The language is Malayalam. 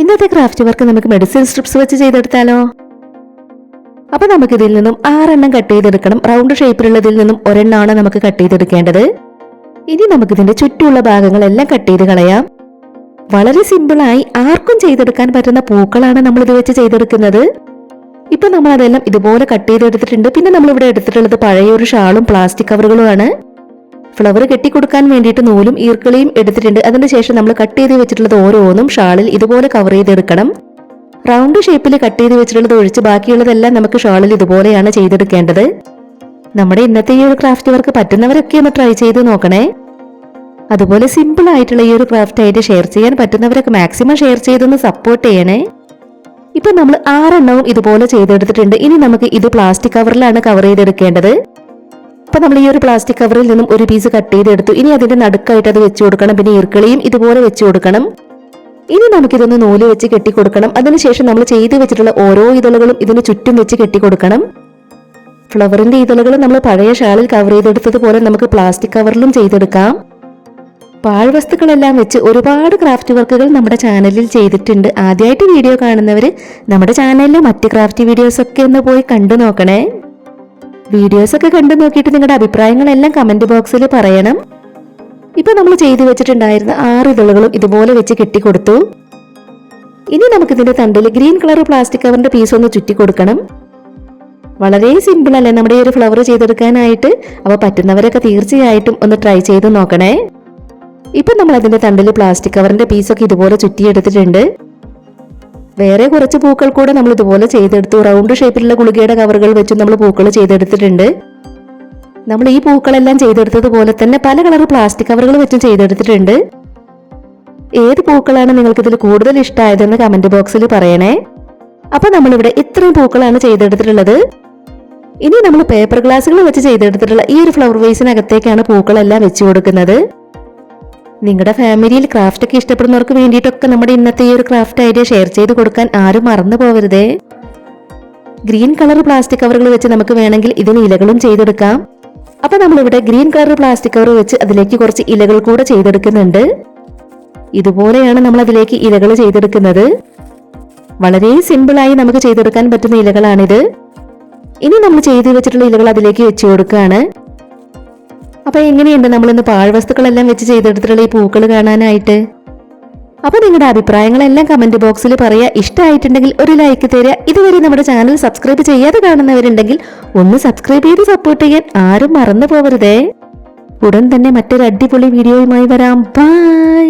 ഇന്നത്തെ ക്രാഫ്റ്റ് വർക്ക് നമുക്ക് മെഡിസിൻ സ്ട്രിപ്സ് വെച്ച് ചെയ്തെടുത്താലോ? അപ്പൊ നമുക്ക് ഇതിൽ നിന്നും 6 എണ്ണം കട്ട് ചെയ്തെടുക്കണം. റൗണ്ട് ഷേപ്പിലുള്ളതിൽ നിന്നും ഒരെണ്ണമാണ് നമുക്ക് കട്ട് ചെയ്തെടുക്കേണ്ടത്. ഇനി നമുക്ക് ഇതിന്റെ ചുറ്റുമുള്ള ഭാഗങ്ങളെല്ലാം കട്ട് ചെയ്ത് കളയാം. വളരെ സിമ്പിളായി ആർക്കും ചെയ്തെടുക്കാൻ പറ്റുന്ന പൂക്കളാണ് നമ്മൾ ഇത് വെച്ച് ചെയ്തെടുക്കുന്നത്. ഇപ്പൊ നമ്മൾ അതെല്ലാം ഇതുപോലെ കട്ട് ചെയ്തെടുത്തിട്ടുണ്ട്. പിന്നെ നമ്മൾ ഇവിടെ എടുത്തിട്ടുള്ളത് പഴയൊരു ഷാളും പ്ലാസ്റ്റിക് കവറുകളുമാണ്. ഫ്ലവർ കെട്ടിക്കൊടുക്കാൻ വേണ്ടിയിട്ട് നൂലും ഈർക്കിളിയും എടുത്തിട്ടുണ്ട്. അതിനുശേഷം നമ്മൾ കട്ട് ചെയ്ത് വെച്ചിട്ടുള്ളത് ഓരോന്നും ഷാളിൽ ഇതുപോലെ കവർ ചെയ്തെടുക്കണം. റൗണ്ട് ഷേപ്പിൽ കട്ട് ചെയ്ത് വെച്ചിട്ടുള്ളത് ഒഴിച്ച് ബാക്കിയുള്ളതെല്ലാം നമുക്ക് ഷാളിൽ ഇതുപോലെയാണ് ചെയ്തെടുക്കേണ്ടത്. നമ്മുടെ ഇന്നത്തെ ഈ ഒരു ക്രാഫ്റ്റ് വർക്ക് പറ്റുന്നവരൊക്കെ ഒന്ന് ട്രൈ ചെയ്ത് നോക്കണേ. അതുപോലെ സിമ്പിൾ ആയിട്ടുള്ള ഈ ഒരു ക്രാഫ്റ്റ് ആയിട്ട് ഷെയർ ചെയ്യാൻ പറ്റുന്നവരൊക്കെ മാക്സിമം ഷെയർ ചെയ്തൊന്ന് സപ്പോർട്ട് ചെയ്യണേ. ഇപ്പൊ നമ്മൾ 6 എണ്ണവും ഇതുപോലെ ചെയ്തെടുത്തിട്ടുണ്ട്. ഇനി നമുക്ക് ഇത് പ്ലാസ്റ്റിക് കവറിലാണ് കവർ ചെയ്തെടുക്കേണ്ടത്. അപ്പൊ നമ്മൾ ഈ ഒരു പ്ലാസ്റ്റിക് കവറിൽ നിന്നും ഒരു പീസ് കട്ട് ചെയ്തെടുത്തു. ഇനി അതിന്റെ നടുക്കായിട്ട് അത് വെച്ച് കൊടുക്കണം. പിന്നെ ഈർക്കിളിയും ഇതുപോലെ വെച്ച് കൊടുക്കണം. ഇനി നമുക്കിതൊന്ന് നൂല് വെച്ച് കെട്ടിക്കൊടുക്കണം. അതിനുശേഷം നമ്മൾ ചെയ്ത് വെച്ചിട്ടുള്ള ഓരോ ഇതളുകളും ഇതിന് ചുറ്റും വെച്ച് കെട്ടിക്കൊടുക്കണം. ഫ്ലവറിന്റെ ഇതളുകൾ നമ്മൾ പഴയ ഷാളിൽ കവർ ചെയ്തെടുത്തതുപോലെ നമുക്ക് പ്ലാസ്റ്റിക് കവറിലും ചെയ്തെടുക്കാം. പാഴ്വസ്തുക്കളെല്ലാം വെച്ച് ഒരുപാട് ക്രാഫ്റ്റ് വർക്കുകൾ നമ്മുടെ ചാനലിൽ ചെയ്തിട്ടുണ്ട്. ആദ്യമായിട്ട് വീഡിയോ കാണുന്നവർ നമ്മുടെ ചാനലിലെ മറ്റ് ക്രാഫ്റ്റ് വീഡിയോസ് ഒക്കെ ഒന്ന് പോയി കണ്ടു നോക്കണേ. വീഡിയോസ് ഒക്കെ കണ്ടു നോക്കിയിട്ട് നിങ്ങളുടെ അഭിപ്രായങ്ങളെല്ലാം കമന്റ് ബോക്സിൽ പറയണം. ഇപ്പൊ നമ്മൾ ചെയ്തു വെച്ചിട്ടുണ്ടായിരുന്ന 6 ഇതളുകളും ഇതുപോലെ വെച്ച് കെട്ടിക്കൊടുത്തു. ഇനി നമുക്ക് ഇതിന്റെ തണ്ടിൽ ഗ്രീൻ കളർ പ്ലാസ്റ്റിക് കവറിന്റെ പീസ് ഒന്ന് ചുറ്റി കൊടുക്കണം. വളരെ സിമ്പിൾ അല്ലേ നമ്മുടെ ഈ ഒരു ഫ്ലവർ ചെയ്തെടുക്കാനായിട്ട്? അപ്പൊ പറ്റുന്നവരൊക്കെ തീർച്ചയായിട്ടും ഒന്ന് ട്രൈ ചെയ്ത് നോക്കണേ. ഇപ്പൊ നമ്മൾ അതിന്റെ തണ്ടിൽ പ്ലാസ്റ്റിക് കവറിന്റെ പീസൊക്കെ ഇതുപോലെ ചുറ്റിയെടുത്തിട്ടുണ്ട്. വേറെ കുറച്ച് പൂക്കൾ കൂടെ നമ്മൾ ഇതുപോലെ ചെയ്തെടുത്തു. റൗണ്ട് ഷേപ്പിലുള്ള ഗുളികയുടെ കവറുകൾ വെച്ച് നമ്മൾ പൂക്കൾ ചെയ്തെടുത്തിട്ടുണ്ട്. നമ്മൾ ഈ പൂക്കളെല്ലാം ചെയ്തെടുത്തതുപോലെ തന്നെ പല കളർ പ്ലാസ്റ്റിക് കവറുകൾ വെച്ചും ചെയ്തെടുത്തിട്ടുണ്ട്. ഏത് പൂക്കളാണ് നിങ്ങൾക്ക് ഇതിൽ കൂടുതൽ ഇഷ്ടമായതെന്ന് കമന്റ് ബോക്സിൽ പറയണേ. അപ്പൊ നമ്മളിവിടെ ഇത്രയും പൂക്കളാണ് ചെയ്തെടുത്തിട്ടുള്ളത്. ഇനി നമ്മൾ പേപ്പർ ഗ്ലാസുകൾ വെച്ച് ചെയ്തെടുത്തിട്ടുള്ള ഈ ഒരു ഫ്ലവർ വേസിനകത്തേക്കാണ് പൂക്കളെല്ലാം വെച്ചു കൊടുക്കുന്നത്. നിങ്ങളുടെ ഫാമിലിയിൽ ക്രാഫ്റ്റ് ഒക്കെ ഇഷ്ടപ്പെടുന്നവർക്ക് വേണ്ടിയിട്ടൊക്കെ നമ്മുടെ ഇന്നത്തെ ഈ ഒരു ക്രാഫ്റ്റ് ഐഡിയ ഷെയർ ചെയ്ത് കൊടുക്കാൻ ആരും മറന്നു പോകരുതേ. ഗ്രീൻ കളർ പ്ലാസ്റ്റിക് കവറുകൾ വെച്ച് നമുക്ക് വേണമെങ്കിൽ ഇതിന് ഇലകളും ചെയ്തെടുക്കാം. അപ്പൊ നമ്മളിവിടെ ഗ്രീൻ കളർ പ്ലാസ്റ്റിക് കവർ വെച്ച് അതിലേക്ക് കുറച്ച് ഇലകൾ കൂടെ ചെയ്തെടുക്കുന്നുണ്ട്. ഇതുപോലെയാണ് നമ്മൾ അതിലേക്ക് ഇലകൾ ചെയ്തെടുക്കുന്നത്. വളരെ സിമ്പിളായി നമുക്ക് ചെയ്തെടുക്കാൻ പറ്റുന്ന ഇലകളാണിത്. ഇനി നമ്മൾ ചെയ്തു വെച്ചിട്ടുള്ള ഇലകൾ അതിലേക്ക് വെച്ചു കൊടുക്കുകയാണ്. അപ്പൊ എങ്ങനെയുണ്ട് നമ്മളിന്ന് പാഴ്വസ്തുക്കളെല്ലാം വെച്ച് ചെയ്തെടുത്തിട്ടുള്ള ഈ പൂക്കൾ കാണാനായിട്ട്? അപ്പൊ നിങ്ങളുടെ അഭിപ്രായങ്ങളെല്ലാം കമന്റ് ബോക്സിൽ പറയാ. ഇഷ്ടമായിട്ടുണ്ടെങ്കിൽ ഒരു ലൈക്ക് തരിക. ഇതുവരെ നമ്മുടെ ചാനൽ സബ്സ്ക്രൈബ് ചെയ്യാതെ കാണുന്നവരുണ്ടെങ്കിൽ ഒന്ന് സബ്സ്ക്രൈബ് ചെയ്ത് സപ്പോർട്ട് ചെയ്യാൻ ആരും മറന്നു പോകരുതേ. ഉടൻ തന്നെ മറ്റൊരു അടിപൊളി വീഡിയോയുമായി വരാം. ബൈ.